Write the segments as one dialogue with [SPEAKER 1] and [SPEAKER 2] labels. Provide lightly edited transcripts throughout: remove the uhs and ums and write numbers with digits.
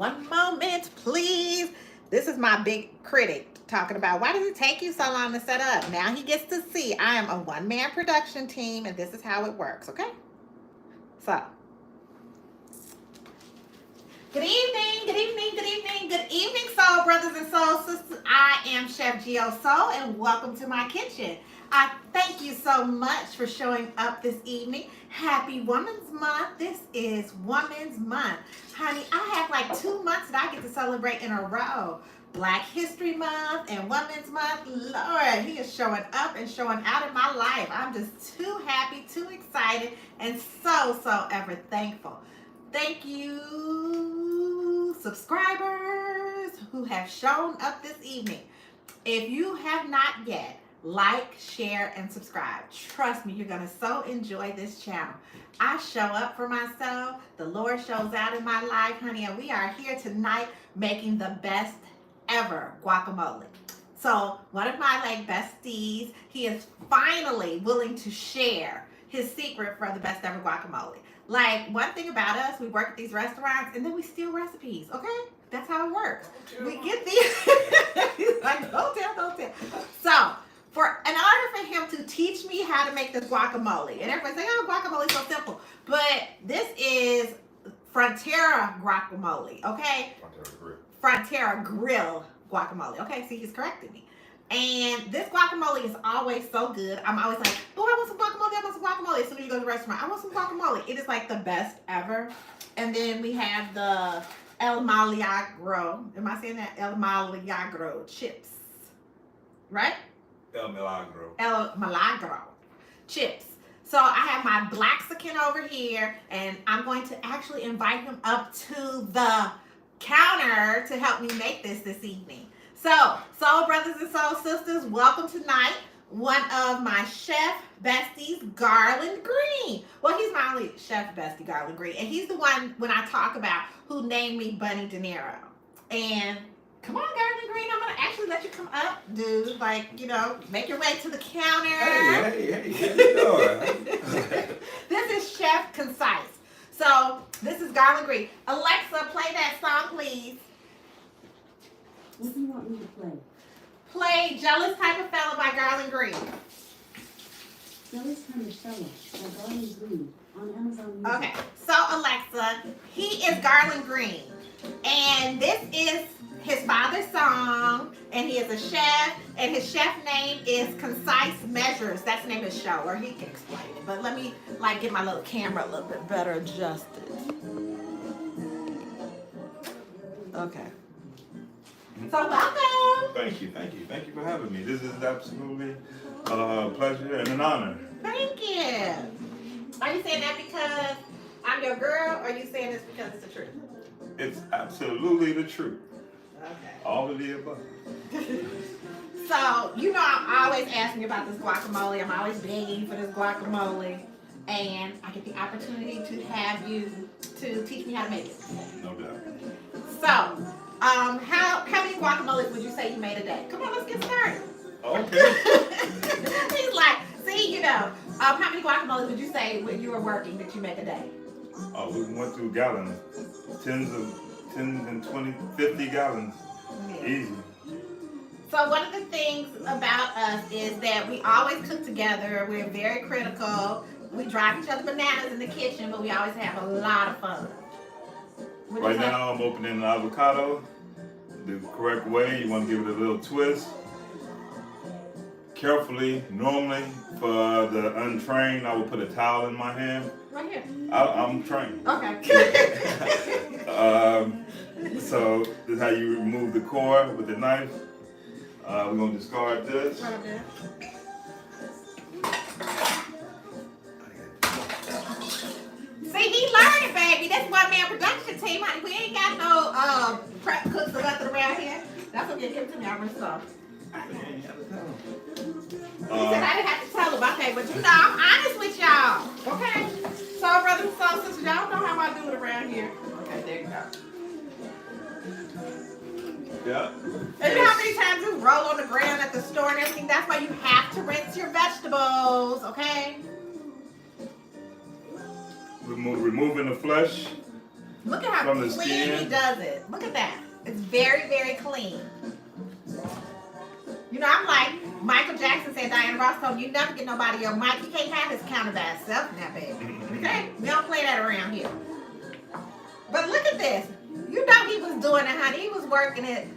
[SPEAKER 1] One moment, please. This is my big critic talking about why does it take you so long to set up? Now he gets to see I am a one-man production team and this is how it works, okay? So, good evening, good evening, good evening, good evening, soul brothers and soul sisters. I am Chef Geo Soul and welcome to my kitchen. I thank you so much for showing up this evening. Happy Women's Month. This is Women's Month. Honey, I have like 2 months that I get to celebrate in a row. Black History Month and Women's Month. Lord, he is showing up and showing out in my life. I'm just too happy, too excited, and so ever thankful. Thank you, subscribers who have shown up this evening. If you have not yet, like, share, and subscribe. Trust me, you're going to so enjoy this channel. I show up for myself. The Lord shows out in my life, honey, and we are here tonight making the best ever guacamole. So one of my besties, he is finally willing to share his secret for the best ever guacamole. Like, one thing about us, we work at these restaurants and then we steal recipes, okay? That's how it works. We get these, he's like, don't tell. So, in order for him to teach me how to make this guacamole, and everybody's like, oh, guacamole is so simple. But this is Frontera guacamole, okay? Frontera grill guacamole. Okay, see, he's correcting me. And this guacamole is always so good. I'm always like, oh, I want some guacamole, I want some guacamole. As soon as you go to the restaurant, I want some guacamole. It is like the best ever. And then we have the El Milagro. Am I saying that? El Milagro chips. Right?
[SPEAKER 2] El Milagro.
[SPEAKER 1] El Milagro chips. So I have my Blaxican over here, and I'm going to actually invite him up to the counter to help me make this evening. So, soul brothers and soul sisters, welcome tonight. One of my chef besties, Garland Green. Well, he's my only chef bestie, Garland Green. And he's the one, when I talk about, who named me Bunny De Niro. And come on, Garland Green, I'm going to actually let you come up, dude. Like, you know, make your way to the counter.
[SPEAKER 2] Hey, how you doing?
[SPEAKER 1] This is Chef Concise. So, this is Garland Green. Alexa, play that song, please.
[SPEAKER 3] What do you want me to play?
[SPEAKER 1] Play Jealous Type of Fella by Garland Green.
[SPEAKER 3] Jealous Kind of Fella by Garland Green on Amazon Music.
[SPEAKER 1] Okay, so Alexa, he is Garland Green. And this is his father's song, and he is a chef, and his chef name is Concise Measures. That's the name of the show, or he can explain it. But let me get my little camera a little bit better adjusted. Okay. So welcome.
[SPEAKER 2] Thank you for having me. This is absolutely a pleasure and an honor.
[SPEAKER 1] Thank you. Are you saying that because I'm your girl, or are you saying this because it's the truth?
[SPEAKER 2] It's absolutely the truth.
[SPEAKER 1] Okay.
[SPEAKER 2] All of the above.
[SPEAKER 1] So, you know, I'm always asking you about this guacamole. I'm always begging for this guacamole. And I get the opportunity to have you to teach me how to make it.
[SPEAKER 2] No doubt.
[SPEAKER 1] So, how many guacamoles would you say you made a day? Come on, let's get started.
[SPEAKER 2] Okay.
[SPEAKER 1] He's like, see, you know, how many guacamoles would you say when you were working that you make a day?
[SPEAKER 2] We went through gallons. 10 and 20, 50 gallons.
[SPEAKER 1] Yeah.
[SPEAKER 2] Easy.
[SPEAKER 1] So one of the things about us is that we always cook together. We're very critical. We drive each other bananas in the kitchen, but we always have a lot of fun.
[SPEAKER 2] Right now I'm opening an avocado the correct way. You want to give it a little twist. Carefully, normally, for the untrained, I would put a towel in my hand.
[SPEAKER 1] Right here.
[SPEAKER 2] I'm trained.
[SPEAKER 1] Okay.
[SPEAKER 2] So this is how you remove the core with the knife. We're going to discard this.
[SPEAKER 1] Right up there. See, he learning, baby. That's one-man production team, honey. We ain't got no prep cooks or nothing around here. That's what you give to me. I really saw. He said I didn't have to tell him. Okay, but you know, I'm honest with y'all. Okay? So, brothers and sisters, y'all know how I do it around here. Okay, there you go.
[SPEAKER 2] Yeah.
[SPEAKER 1] And you know how many times you roll on the ground at the store and everything? That's why you have to rinse your vegetables, okay?
[SPEAKER 2] Removing the flesh
[SPEAKER 1] Look at how
[SPEAKER 2] From the
[SPEAKER 1] clean
[SPEAKER 2] skin.
[SPEAKER 1] he does it. Look at that. It's very, very clean. You know, I'm like Michael Jackson said, Diana Ross told me, you never get nobody your mic. You can't have his counter by itself now, baby. Okay? We don't play that around here. But look at this. You know he was doing it, honey. He was working it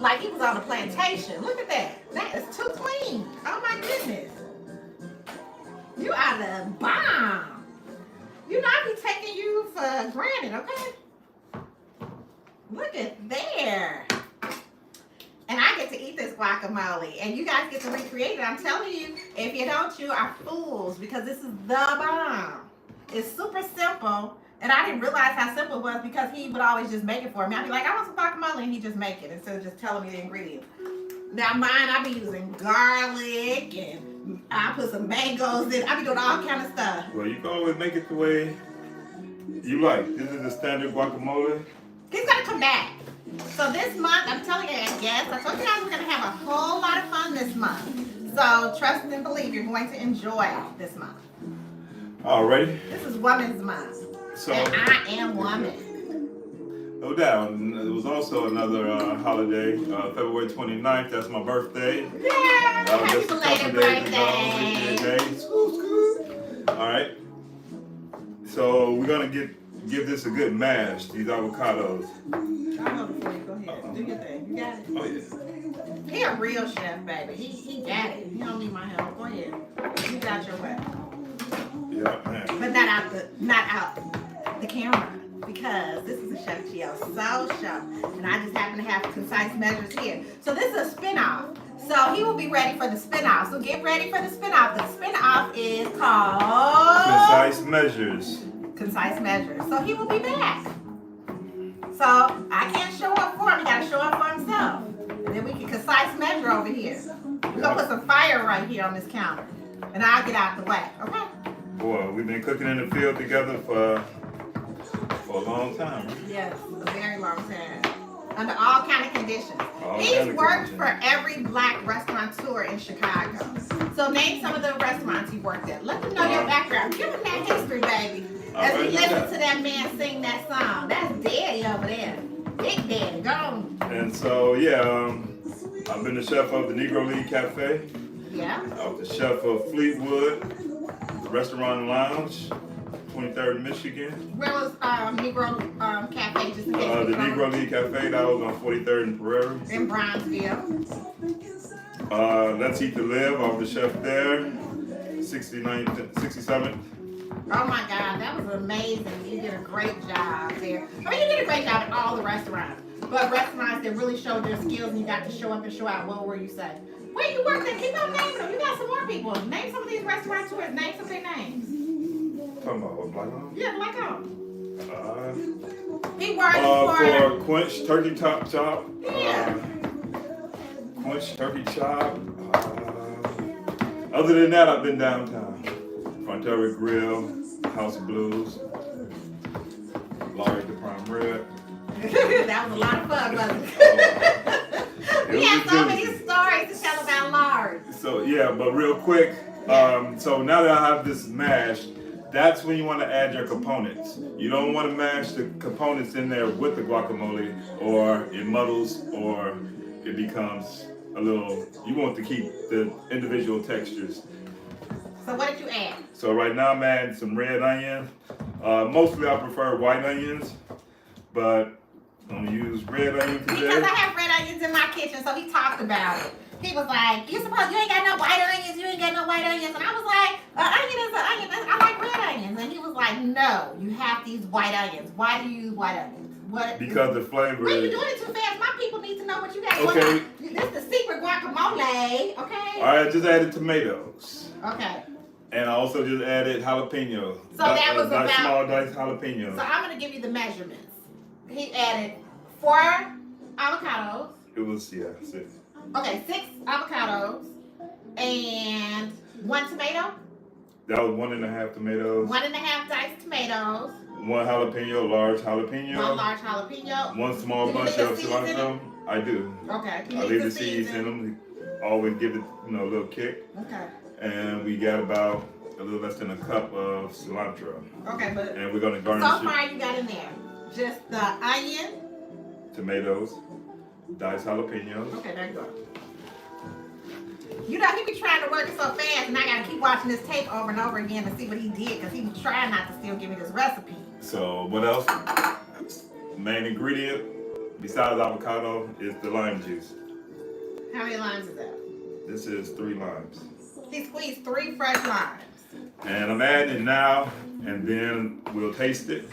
[SPEAKER 1] like he was on a plantation. Look at that. That is too clean. Oh my goodness. You are the bomb. You know I be taking you for granted, okay? Look at there. And I get to eat this guacamole. And you guys get to recreate it. I'm telling you, if you don't, you are fools. Because this is the bomb. It's super simple. And I didn't realize how simple it was because he would always just make it for me. I'd be like, I want some guacamole, and he'd just make it instead of just telling me the ingredients. Now mine, I be using garlic, and I put some mangoes in. I be doing all kind of stuff.
[SPEAKER 2] Well, you can always make it the way you like. This is the standard guacamole.
[SPEAKER 1] He's gonna come back. So this month, I'm telling you, yes, I told you guys we're gonna have a whole lot of fun this month. So trust and believe you're going to enjoy this month.
[SPEAKER 2] Alrighty.
[SPEAKER 1] This is Women's Month.
[SPEAKER 2] So,
[SPEAKER 1] And I am woman.
[SPEAKER 2] no doubt. And there was also another holiday, February 29th. That's my birthday.
[SPEAKER 1] Yeah, happy
[SPEAKER 2] Just a
[SPEAKER 1] belated
[SPEAKER 2] couple days ago.
[SPEAKER 1] birthday.
[SPEAKER 2] All right. So we're gonna give this a good mash. These avocados.
[SPEAKER 1] I'll hold it for you. Go ahead. Do your thing. You got it.
[SPEAKER 2] Oh yeah.
[SPEAKER 1] He a real chef, baby. He got it. He don't need my help. Go ahead. You got your way.
[SPEAKER 2] Yeah, man.
[SPEAKER 1] But not out the camera. Because this is a Chef Geo Soul show. And I just happen to have Concise Measures here. So this is a spinoff. So he will be ready for the spinoff. So get ready for the spinoff. The spinoff is called
[SPEAKER 2] Concise Measures.
[SPEAKER 1] Concise Measures. So he will be back. So I can't show up for him. He got to show up for himself. And then we can concise measure over here. We're going to put some fire right here on this counter. And I'll get out the way. Okay?
[SPEAKER 2] Boy, we've been cooking in the field together for a long time.
[SPEAKER 1] Yes, a very long time. Under all kind of conditions. He's
[SPEAKER 2] kind of
[SPEAKER 1] worked
[SPEAKER 2] conditions.
[SPEAKER 1] for every black restaurateur in Chicago. So name some of the restaurants he worked at. Let them know your background. Give them that history, baby. As we listen to that man sing that song. That's Daddy over there. Big Daddy, go on.
[SPEAKER 2] And so, yeah, I've been the chef of the Negro League Cafe.
[SPEAKER 1] Yeah.
[SPEAKER 2] I was the chef of Fleetwood, Restaurant and Lounge, 23rd Michigan.
[SPEAKER 1] Where was Negro Cafe, just in case
[SPEAKER 2] The
[SPEAKER 1] we don't-
[SPEAKER 2] Negro League Cafe, that was on 43rd and Prairie.
[SPEAKER 1] in Bronzeville.
[SPEAKER 2] Let's Eat to Live, I was the chef there, 67th.
[SPEAKER 1] Oh my God, that was amazing. You did a great job there. I mean, you did a great job at all the restaurants. But restaurants that really showed their skills and you got to show up and show out, what were you saying? Where you worked at? Keep on naming them. You got some more people. Name some of these restaurateurs. Name some of their names.
[SPEAKER 2] Talking about what, Black Owned?
[SPEAKER 1] Yeah, like
[SPEAKER 2] Uh,
[SPEAKER 1] he worked
[SPEAKER 2] for Quench Turkey Chop.
[SPEAKER 1] Yeah.
[SPEAKER 2] Quench Turkey Chop. Other than that, I've been downtown. Frontier Grill, House of Blues, Larry the Prime Rib.
[SPEAKER 1] that was a lot of fun, wasn't it? We
[SPEAKER 2] It
[SPEAKER 1] had
[SPEAKER 2] was
[SPEAKER 1] so
[SPEAKER 2] good.
[SPEAKER 1] many stories to tell about Lars.
[SPEAKER 2] So yeah, but real quick, so now that I have this mashed, that's when you want to add your components. You don't want to mash the components in there with the guacamole, or it muddles, or it becomes a little. You want to keep the individual textures.
[SPEAKER 1] So what did you add?
[SPEAKER 2] So right now I'm adding some red onion. Mostly I prefer white onions, but I'm gonna use red onion today.
[SPEAKER 1] Because I have red onions in my kitchen, so he talked about it. He was like, you suppose you ain't got no white onions, you ain't got no white onions. And I was like, onion is an onion, I like red onions. And he was like, no, you have to use white onions. Why do you use white onions? What?
[SPEAKER 2] Because the flavor
[SPEAKER 1] Why are you
[SPEAKER 2] is...
[SPEAKER 1] doing it too fast? My people need to know what you got
[SPEAKER 2] Okay.
[SPEAKER 1] going on. This is the secret guacamole, okay?
[SPEAKER 2] Alright, just added tomatoes.
[SPEAKER 1] Okay.
[SPEAKER 2] And I also just added jalapeno.
[SPEAKER 1] So that was about-
[SPEAKER 2] small diced jalapeno.
[SPEAKER 1] So I'm going to give you the measurements. He added 4 avocados.
[SPEAKER 2] It was, yeah, 6.
[SPEAKER 1] Okay, 6 avocados and 1 tomato.
[SPEAKER 2] That was 1.5 tomatoes.
[SPEAKER 1] 1.5 diced tomatoes.
[SPEAKER 2] 1 jalapeno, large jalapeno.
[SPEAKER 1] 1 large jalapeno.
[SPEAKER 2] 1 small
[SPEAKER 1] Do you
[SPEAKER 2] bunch
[SPEAKER 1] leave
[SPEAKER 2] of
[SPEAKER 1] the seeds in
[SPEAKER 2] cilantro. I do.
[SPEAKER 1] Okay.
[SPEAKER 2] I leave the seeds in them. Always give it, a little kick.
[SPEAKER 1] Okay.
[SPEAKER 2] And we got about a little less than a cup of cilantro.
[SPEAKER 1] Okay, but
[SPEAKER 2] And we're gonna garnish
[SPEAKER 1] so
[SPEAKER 2] it.
[SPEAKER 1] far you got in there Just the onion.
[SPEAKER 2] tomatoes, diced jalapenos.
[SPEAKER 1] Okay, there you go. You know, he be trying to work it so fast, and I gotta keep watching this tape over and over again to see what he did, because he was trying not to still give me this recipe.
[SPEAKER 2] So what else? Main ingredient besides avocado is the lime juice.
[SPEAKER 1] How many limes is that?
[SPEAKER 2] This is 3 limes.
[SPEAKER 1] He squeezed 3 fresh limes.
[SPEAKER 2] And I'm adding it now, and then we'll taste it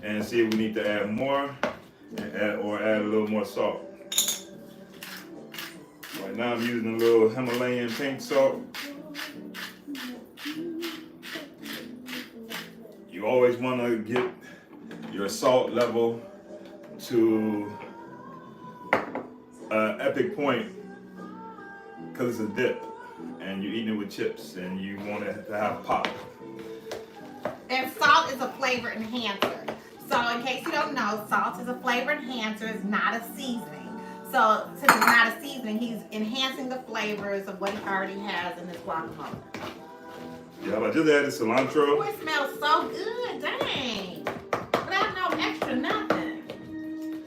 [SPEAKER 2] and see if we need to add more or add a little more salt. Right now I'm using a little Himalayan pink salt. You always want to get your salt level to an epic point because it's a dip and you're eating it with chips and you want it to have pop.
[SPEAKER 1] And salt is a flavor enhancer. So in case you don't know, salt is a flavor enhancer. It's not a seasoning. So since it's not a seasoning, he's enhancing the flavors of what he already has in his guacamole.
[SPEAKER 2] Yeah, I just added cilantro.
[SPEAKER 1] Oh, it smells so good, dang. Without no extra nothing.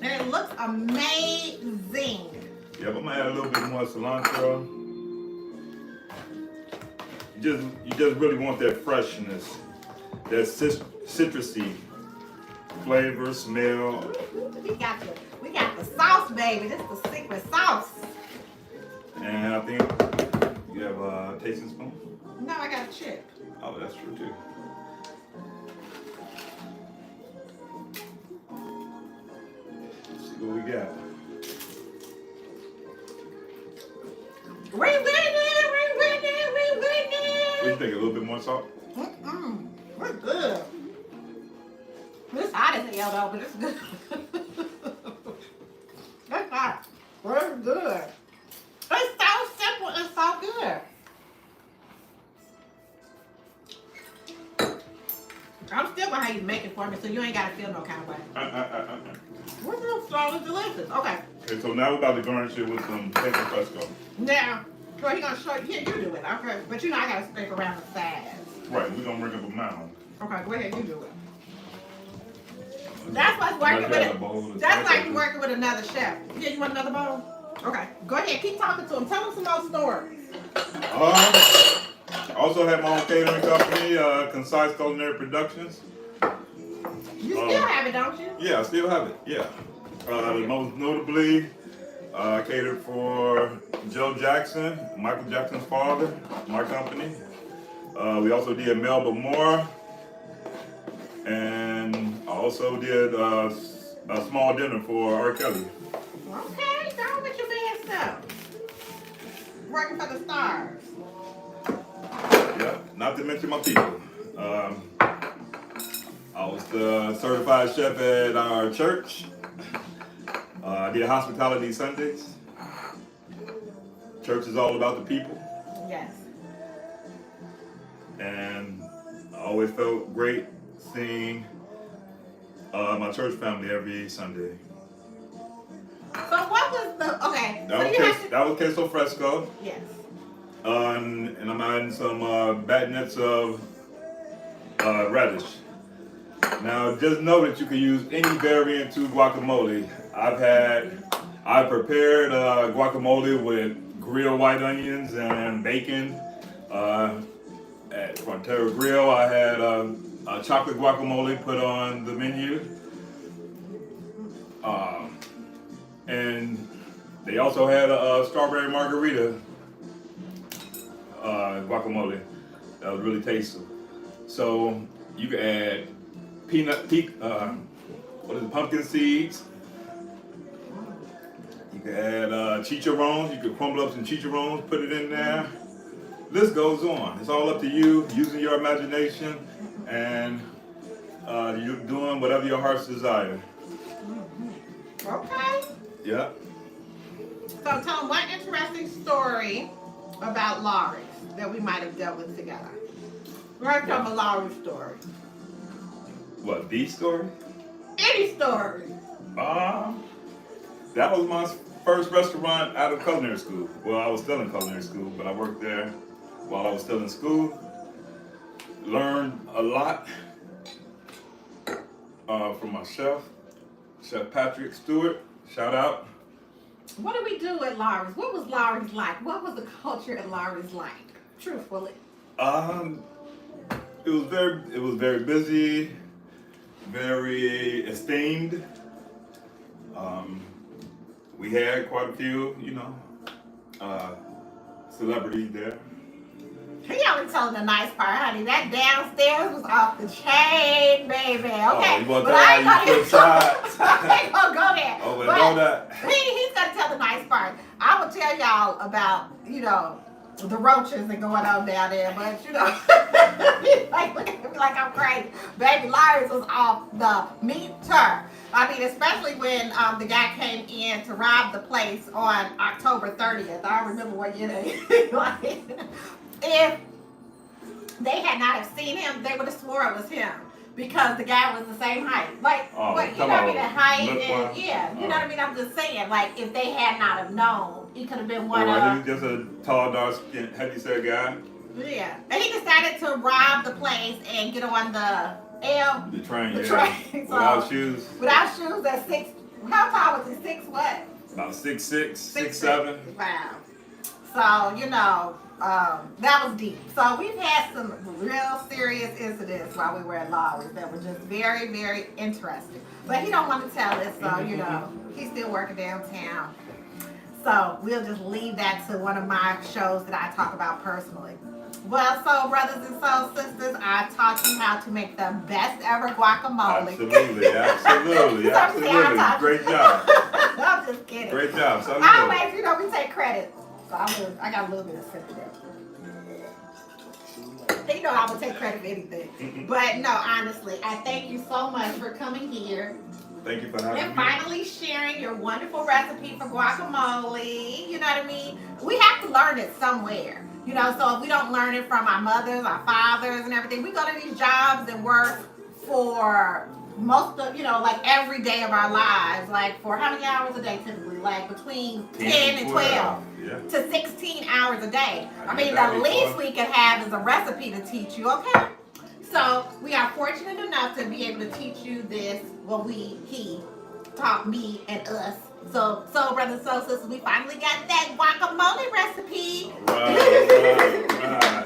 [SPEAKER 1] And it looks amazing.
[SPEAKER 2] Yeah, I'm gonna add a little bit more cilantro. You just really want that freshness, that citrusy flavor, smell.
[SPEAKER 1] We got the sauce, baby. This is the secret sauce.
[SPEAKER 2] And I think you have a tasting spoon.
[SPEAKER 1] No, I got a chip.
[SPEAKER 2] Oh, that's true too. Let's see what we got.
[SPEAKER 1] We winning.
[SPEAKER 2] What do you think? A little bit more salt?
[SPEAKER 1] We're good. It's hot as hell though, but it's good. It's hot. We're good. It's so simple and so good. I'm still gonna have you make it for me, so you ain't gotta feel no kind of way. We're real strong and delicious. Okay.
[SPEAKER 2] Okay, so now we're about to garnish it with some queso fresco.
[SPEAKER 1] Now, so he's gonna show you. Here, you do it. Okay. But you know I gotta scrape around the sides.
[SPEAKER 2] Right, we're gonna bring up a mound.
[SPEAKER 1] Okay, go ahead, you do it. That's like working with that's like working with another chef. Yeah, you want another bowl? Okay, go ahead, keep talking to him. Tell him some more stories.
[SPEAKER 2] I also have my own catering company, Concise Productions.
[SPEAKER 1] You still have it, don't you?
[SPEAKER 2] Yeah, I still have it. Yeah. Most notably, I catered for Joe Jackson, Michael Jackson's father, my company. We also did Melba Moore, and I also did a small dinner for R. Kelly.
[SPEAKER 1] Okay, go with your bad stuff. Working for the stars.
[SPEAKER 2] Yeah, not to mention my people. I was the certified chef at our church. I did hospitality Sundays. Church is all about the people.
[SPEAKER 1] Yes.
[SPEAKER 2] And I always felt great seeing my church family every Sunday.
[SPEAKER 1] So what was the okay?
[SPEAKER 2] That was queso fresco.
[SPEAKER 1] Yes.
[SPEAKER 2] And I'm adding some batonets of radish. Now, just know that you can use any variant to guacamole. I prepared guacamole with grilled white onions and bacon. At Frontera Grill, I had a chocolate guacamole put on the menu. And they also had a strawberry margarita guacamole that was really tasty. So you can add pumpkin seeds. You can add chicharrones. You can crumble up some chicharrones, put it in there. List goes on. It's all up to you, using your imagination, and you're doing whatever your heart's desire.
[SPEAKER 1] Okay.
[SPEAKER 2] Yeah.
[SPEAKER 1] So tell them one interesting story about Laurie's that we might have dealt with together. Right from a Laurie story.
[SPEAKER 2] What, the story?
[SPEAKER 1] Any story.
[SPEAKER 2] That was my first restaurant out of culinary school. Well, I was still in culinary school, but I worked there while I was still in school. Learned a lot. from my chef, Chef Patrick Stewart. Shout out.
[SPEAKER 1] What did we do at Lawry's? What was Lawry's like? What was the culture at Lawry's like? Truthfully.
[SPEAKER 2] It was very busy, very esteemed. We had quite a few, celebrities there.
[SPEAKER 1] He only told the nice part, honey. That downstairs was off the chain, baby. Okay,
[SPEAKER 2] you want
[SPEAKER 1] but I ain't
[SPEAKER 2] that?
[SPEAKER 1] gonna,
[SPEAKER 2] You flip sides?
[SPEAKER 1] I ain't gonna go there.
[SPEAKER 2] Oh, but
[SPEAKER 1] But
[SPEAKER 2] know that.
[SPEAKER 1] he's gonna tell the nice part. I will tell y'all about, the roaches that going on down there, but he's like looking at me like I'm crazy. Baby, Lawry's was off the meter. I mean, especially when the guy came in to rob the place on October 30th. I don't remember what year they like. If they had not have seen him, they would have swore it was him because the guy was the same height. Like, you know what I mean? The height and you know what I mean? I'm just saying, like, if they had not have known, he could have been one of.
[SPEAKER 2] He was just a tall, dark, heavy-set guy.
[SPEAKER 1] Yeah, and he decided to rob the place and get on the L.
[SPEAKER 2] The train.
[SPEAKER 1] Without
[SPEAKER 2] shoes.
[SPEAKER 1] Without shoes at 6. How tall was he? 6 what?
[SPEAKER 2] About 6'6", 6'7".
[SPEAKER 1] Wow. So that was deep. So we've had some real serious incidents while we were at Lawry's that were just very, very interesting. But he don't want to tell us, so he's still working downtown. So we'll just leave that to one of my shows that I talk about personally. Well, soul brothers and soul sisters, I've taught you how to make the best ever guacamole.
[SPEAKER 2] Absolutely. Great job.
[SPEAKER 1] I'm just kidding.
[SPEAKER 2] Great job.
[SPEAKER 1] Always, we take credit. So I got a little bit of sympathy there. I would take credit for anything. But no, honestly, I thank you so much for coming here.
[SPEAKER 2] Thank you for having me.
[SPEAKER 1] And finally sharing your wonderful recipe for guacamole. You know what I mean? We have to learn it somewhere. So if we don't learn it from our mothers, our fathers, and everything, we go to these jobs and work for most of, like every day of our lives. Like for how many hours a day typically? Like between 10 and 12 to 16 hours a day. I mean, the least we can have is a recipe to teach you, okay? So we are fortunate enough to be able to teach you this. Well, he taught me and us. So brothers and soul sisters, we finally got that guacamole recipe.
[SPEAKER 2] Right.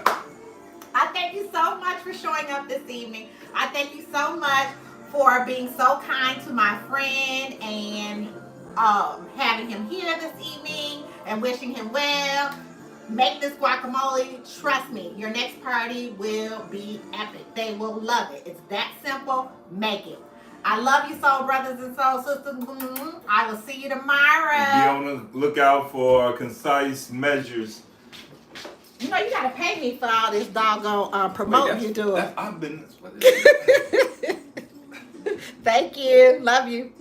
[SPEAKER 1] I thank you so much for showing up this evening. I thank you so much for being so kind to my friend and having him here this evening and wishing him well. Make this guacamole. Trust me, your next party will be epic. They will love it. It's that simple. Make it. I love you, soul brothers and soul sisters. I will see you tomorrow.
[SPEAKER 2] Be on the lookout for Concise Measures.
[SPEAKER 1] You gotta pay me for all this doggone promoting you doing.
[SPEAKER 2] I've been.
[SPEAKER 1] Thank you. Love you.